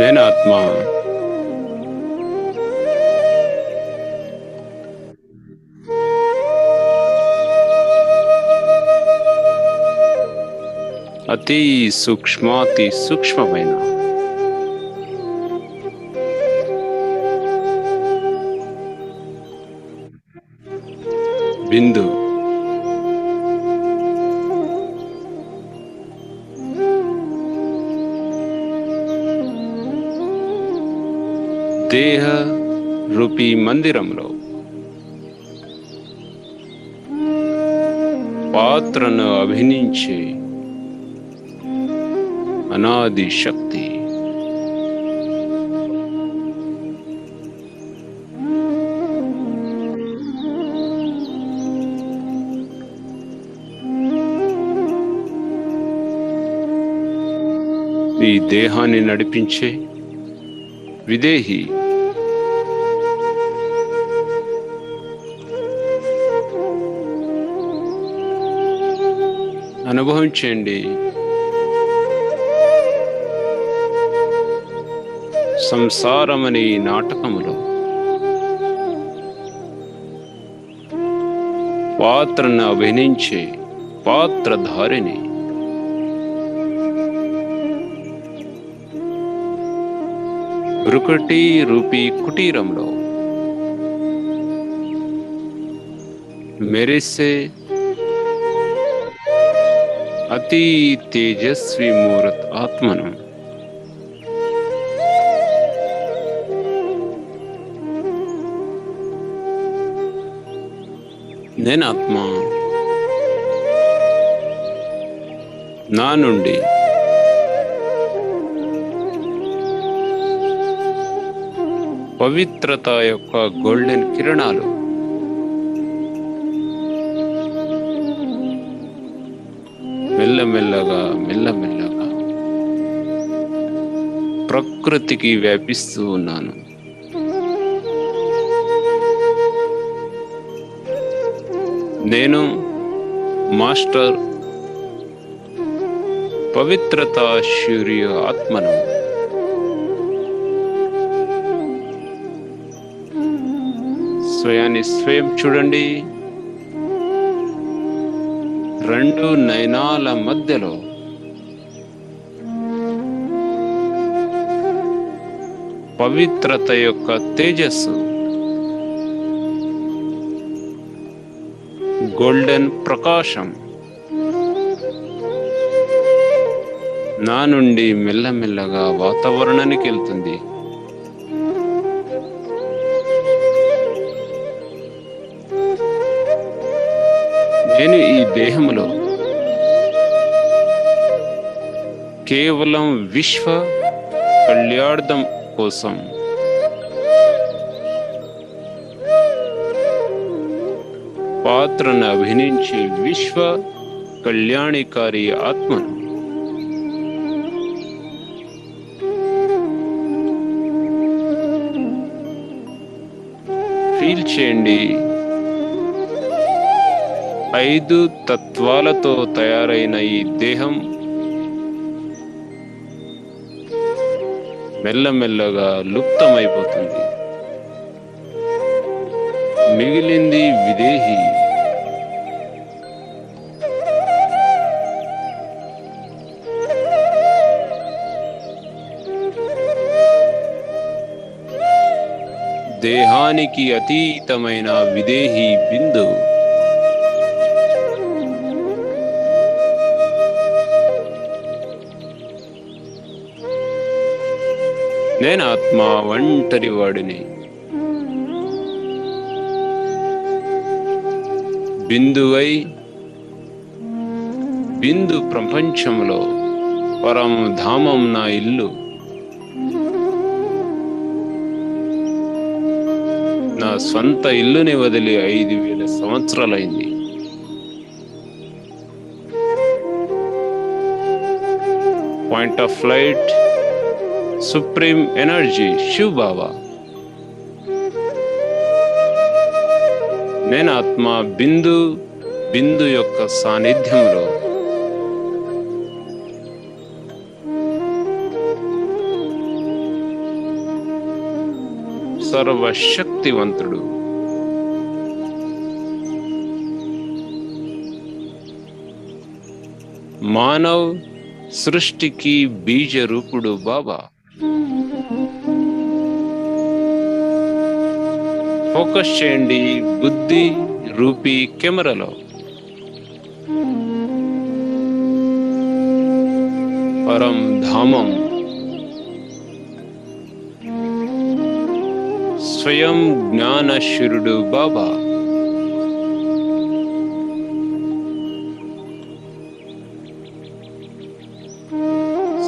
నేను ఆత్మ. అతి సూక్ష్మాతి సూక్ష్మమైన బిందు దేహ రూపీ మందిరంలో పాత్రను అభినయించే అనాది శక్తి ఈ దేహాన్ని నడిపించే విదేహి అనుభవించండి. సంసారమనే ఈ నాటకములో పాత్రను అభినయించే పాత్రధారిని బ్రుకటి రూపీ కుటీరంలో మెరిసే అతి తేజస్వి మూర్త ఆత్మను నేను ఆత్మ. నా నుండి పవిత్రత యొక్క గోల్డెన్ కిరణాలు మెల్లమెల్లగా మెల్లమెల్లగా ప్రకృతికి వ్యాపిస్తూ ఉన్నాను. నేను మాస్టర్ పవిత్రత శూర్య ఆత్మను స్వయాన్ని స్వయం చూడండి. రెండు నయనాల మధ్యలో పవిత్రత యొక్క తేజస్సు, గోల్డెన్ ప్రకాశం నా నుండి మెల్లమెల్లగా వాతావరణానికి వెళ్తుంది. నేను ఈ దేహంలో కేవలం విశ్వ కళ్యాణం కోసం పాత్రను అభినయించి విశ్వ కళ్యాణికారి ఆత్మను ఫీల్ చేయండి. 5 తత్వాలతో తయారైన ఈ దేహం మెల్లమెల్లగా లుప్తమైపోతుంది. మిగిలింది విదేహి. దేహానికి అతీతమైన విదేహి బిందు నేను ఆత్మ ఒంటరి వాడిని. బిందువై బిందు ప్రపంచంలో పరమధామం నా ఇల్లు. నా స్వంత ఇల్లుని వదిలి 5000 సంవత్సరాలైంది. Point of light, supreme energy, Shiv Baba. నేను ఆత్మ బిందు బిందు యొక్క సాన్నిధ్యంలో సర్వశక్తివంతుడు. మానవ్ సృష్టికి బీజ రూపుడు బాబా. ఫోకస్ చేయండి బుద్ధి రూపీ కెమెరాలో. పరం ధామం స్వయం జ్ఞానశిరుడు బాబా.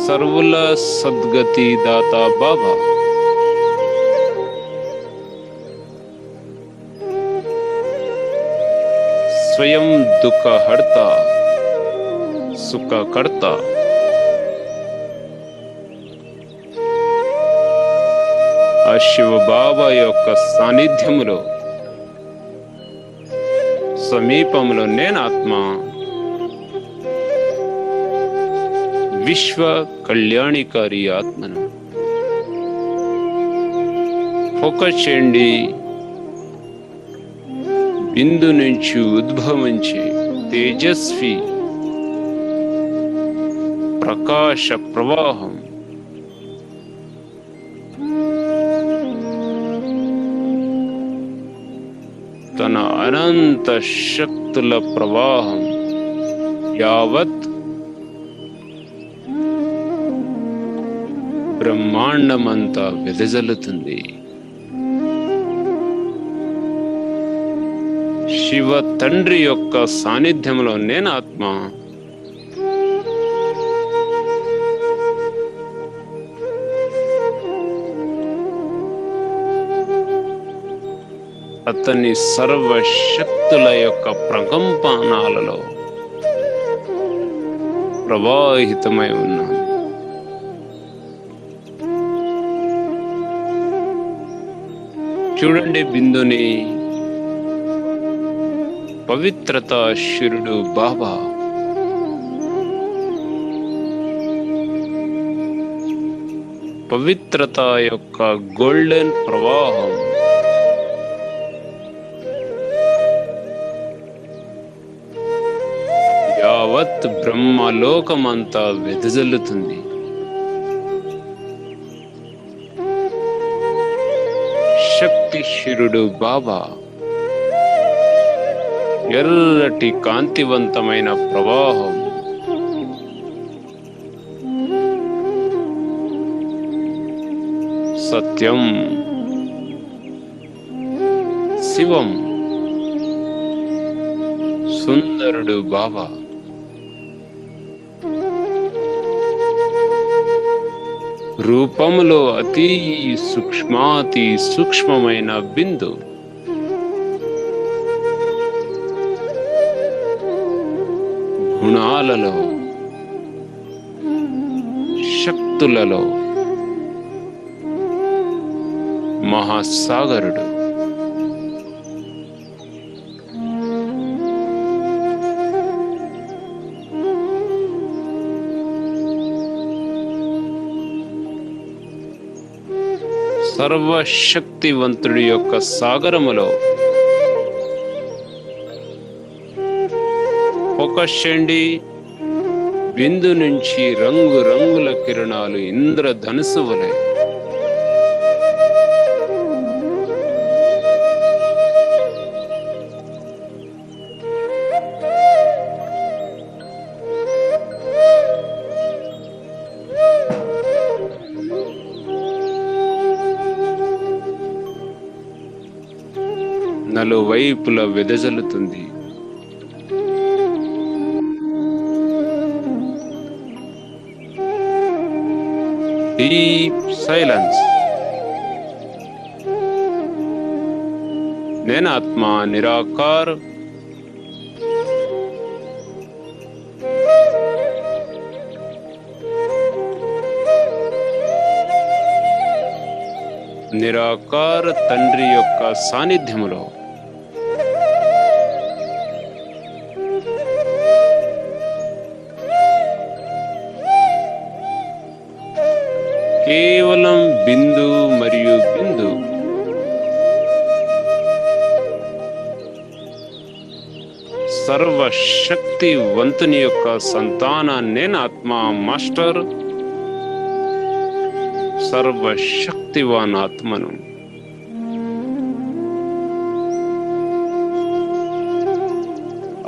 సర్వుల సద్గతి దాత బాబా. స్వయం దుఃఖహర్త సుఖకర్త. ఆ శివ బాబా యొక్క సాన్నిధ్యములో సమీపంలో నేనాత్మ విశ్వ కళ్యాణికారి ఆత్మను. ఫోకస్ చేయండి బిందు నుంచి ఉద్భవించే తేజస్వి ప్రకాశ ప్రవాహం తన అనంత శక్తుల ప్రవాహం యావత్ బ్రహ్మాండమంతా వెదజల్లుతుంది. శివ తండ్రి యొక్క సాన్నిధ్యంలో నేనాత్మ అతని సర్వశక్తుల యొక్క ప్రకంపనాలలో ప్రవాహితమై ఉన్నాను. చూడండి బిందుని. పవిత్రత శిరుడు బాబా. పవిత్రత యొక్క గోల్డెన్ ప్రవాహం యావత్ బ్రహ్మలోకమంతా వెదజల్లుతుంది. శక్తి శిరుడు బాబా ఎర్రటి కాంతివంతమైన ప్రవాహం సత్యం శివం సుందరుడు బాబా. రూపములో అతి సూక్ష్మాతి సూక్ష్మమైన బిందు. గుణాలలో శక్తులలో మహాసాగరుడు. సర్వశక్తివంతుడి యొక్క సాగరములో ఫోకస్ చేయండి. బిందు నుంచి రంగు రంగుల కిరణాలు ఇంద్రధనుసు వలె నలువైపుల వెదజల్లుతుంది. Deep silence. నేనాత్మ నిరాకార్ నిరాకార తండ్రి యొక్క సాన్నిధ్యములో కేవలం బిందు మరియు బిందు సర్వశక్తివంతుని యొక్క సంతానాన్ని నేను ఆత్మ మాస్టర్. సర్వశక్తివాన్ ఆత్మను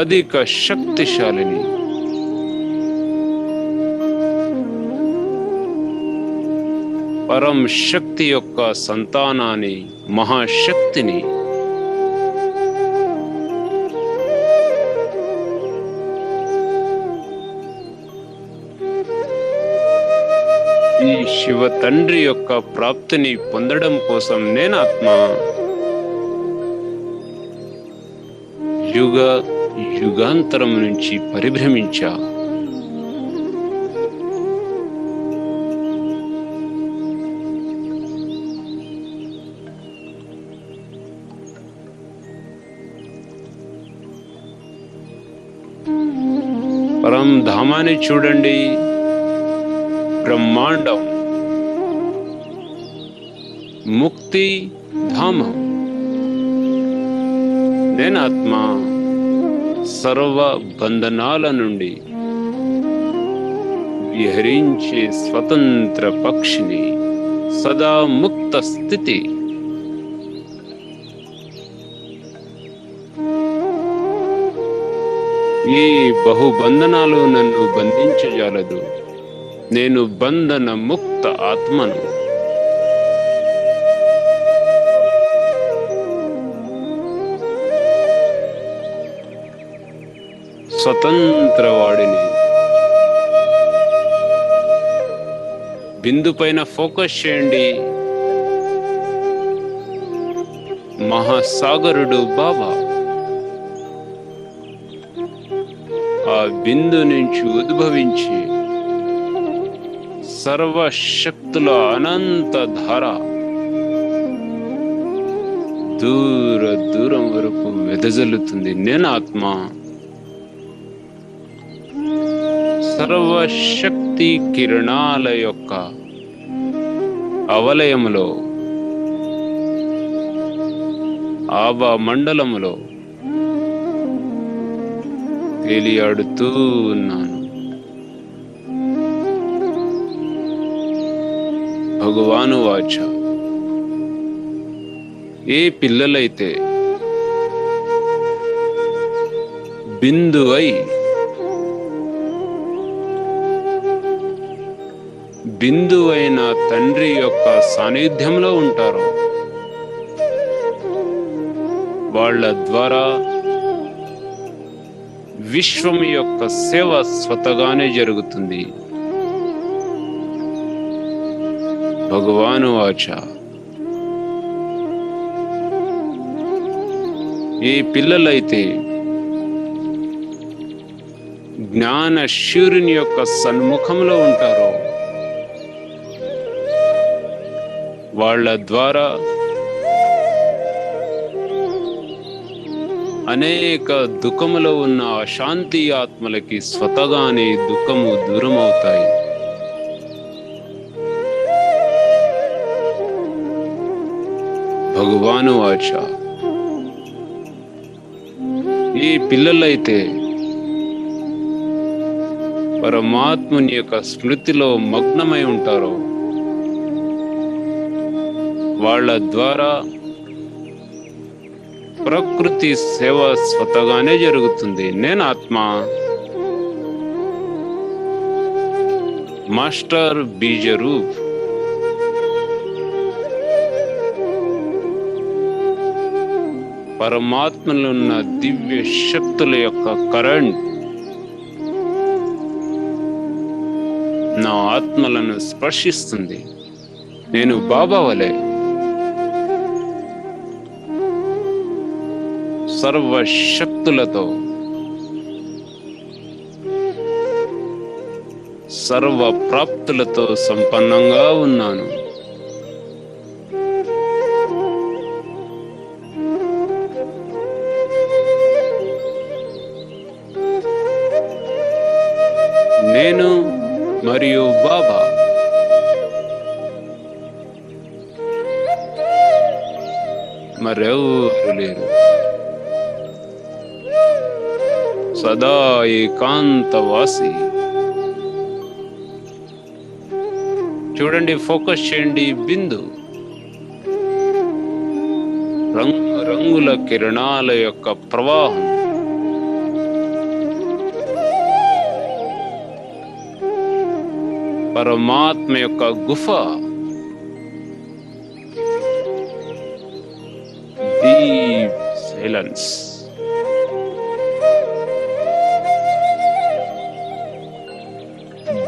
అధిక శక్తిశాలిని పరం శక్తి యొక్క సంతానాన్ని మహాశక్తిని ఈ శివ తండ్రి యొక్క ప్రాప్తిని పొందడం కోసం నేను ఆత్మ యుగ యుగాంతరం నుంచి పరిభ్రమించా. పరం ధామాన్ని చూడండి. బ్రహ్మాండం, ముక్తి ధామం. నేను ఆత్మ సర్వ బంధనాల నుండి విహరించే స్వతంత్ర పక్షిని, సదా ముక్త స్థితి. ఈ బహుబంధనాలు నన్ను బంధించజాలదు. నేను బంధన ముక్త ఆత్మను. స్వతంత్రవాడిని. బిందు పైన ఫోకస్ చేయండి. మహాసాగరుడు బాబా ఆ బిందు నుంచి ఉద్భవించి సర్వశక్తుల అనంత ధార దూర దూరం వరకు వెదజల్లుతుంది. నేను ఆత్మ సర్వశక్తి కిరణాల యొక్క అవలయములో, ఆభా మండలములో తేలియాడుతూ ఉన్నాను. భగవాను వాచ. ఏ పిల్లలైతే బిందువై బిందువైన తండ్రి యొక్క సాన్నిధ్యంలో ఉంటారో వాళ్ళ ద్వారా విశ్వం యొక్క సేవ స్వతగానే జరుగుతుంది. భగవాను వాచ. ఏ పిల్లలైతే జ్ఞాన శూరుని యొక్క సన్ముఖంలో ఉంటారో వాళ్ళ ద్వారా అనేక దుఃఖములో ఉన్న అశాంతి ఆత్మలకి స్వతగానే దుఃఖము దూరం అవుతాయి. భగవాను వాచ. ఈ పిల్లలైతే పరమాత్ముని యొక్క స్మృతిలో మగ్నమై ఉంటారో వాళ్ళ ద్వారా ప్రకృతి సేవ స్వతగానే జరుగుతుంది. నేను ఆత్మ మాస్టర్ బీజరూప్. పరమాత్మలో ఉన్న దివ్య శక్తుల యొక్క కరెంట్ నా ఆత్మలను స్పర్శిస్తుంది. నేను బాబా వలె సర్వశక్తులతో, సర్వ ప్రాప్తులతో సంపన్నంగా ఉన్నాను. నేను మరియు బాబా మరెవరు లేరు. సదా ఏకాంతవాసి. చూడండి, ఫోకస్ చేయండి. బిందు రంగు రంగుల కిరణాల యొక్క ప్రవాహం. పరమాత్మ యొక్క గుఫ. Deep silence.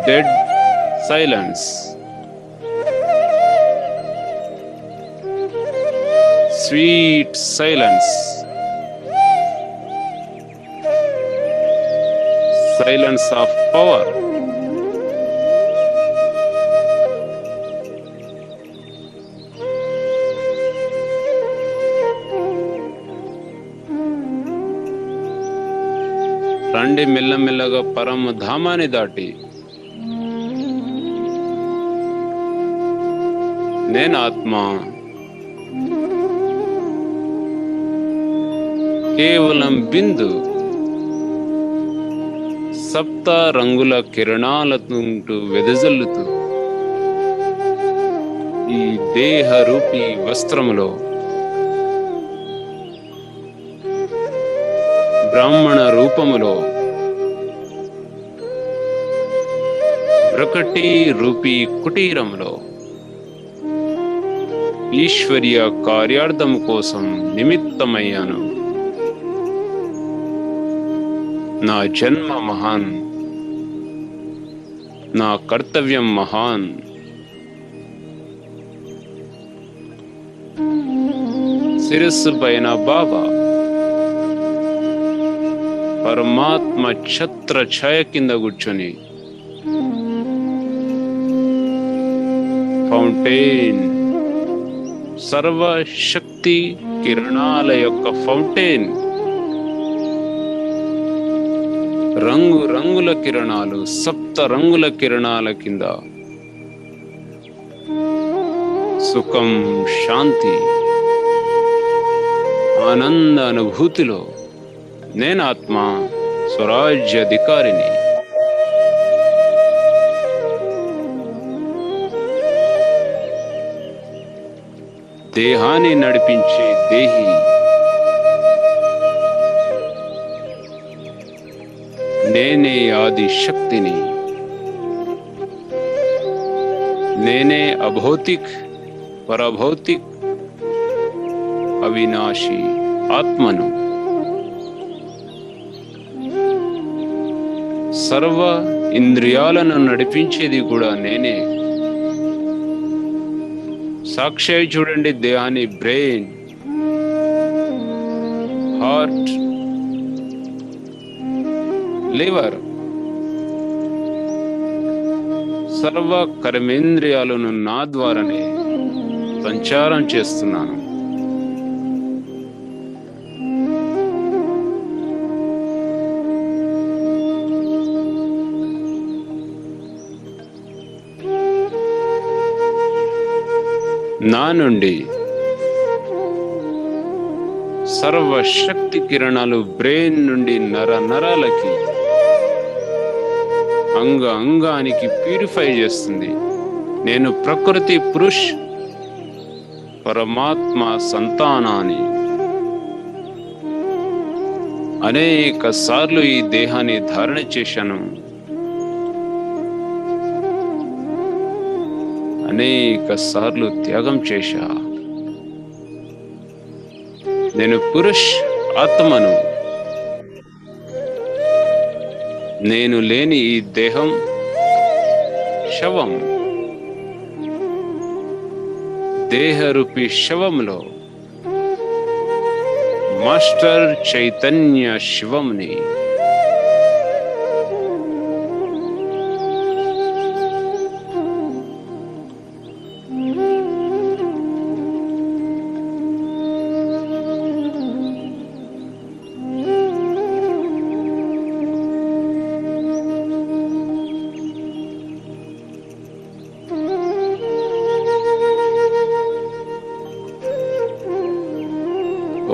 Dead silence. Sweet silence. Silence of power. రండి మెల్లమెల్లగా పరమధామాన్ని దాటి నేను ఆత్మ కేవలం బిందు సప్త రంగుల కిరణాలతో వెదజల్లుతూ ఈ దేహ రూపీ వస్త్రములో బ్రాహ్మణ రూపములో ప్రకటి రూపీ కుటీరములో ఈశ్వరీయ కార్యార్థం కోసం నిమిత్తమయ్యాను. నా జన్మ మహాన్, నా కర్తవ్యం మహాన్. శిరస్సు పైన బాబా పరమాత్మ ఛత్ర ఛాయ కింద కూర్చొని ఫౌంటైన్, సర్వశక్తి కిరణాల యొక్క ఫౌంటైన్, రంగు రంగుల కిరణాలు, సప్త రంగుల కిరణాల కింద సుఖం, శాంతి, ఆనంద అనుభూతిలో నేను ఆత్మ స్వరాజ్యాధికారిని. దేహాన్ని నడిపించే దేహి, నేనే ఆది శక్తిని, నేనే అభౌతిక్ పరభౌతిక్ అవినాశి ఆత్మను. సర్వ ఇంద్రియాలను నడిపించేది కూడా నేనే. సాక్షి చూడండి, దేహాన్ని బ్రెయిన్, హార్ట్, లివర్, సర్వ కర్మేంద్రియాలను నా ద్వారానే సంచారం చేస్తున్నాను. నా నుండి సర్వశక్తి కిరణాలు బ్రెయిన్ నుండి నర నరాలకి, అంగ అంగానికి ప్యూరిఫై చేస్తుంది. నేను ప్రకృతి పురుష్ పరమాత్మ సంతానాన్ని. అనేక సార్లు ఈ దేహాన్ని ధారణ చేశాను. అనేక సార్లు త్యాగం చేశా. నేను పురుష్ ఆత్మను. నేను లేని ఈ దేహం శవం. దేహరూపి శవంలో మాస్టర్ చైతన్య శివంని.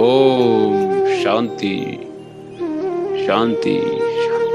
ఓం శాంతి శాంతి శాంతి.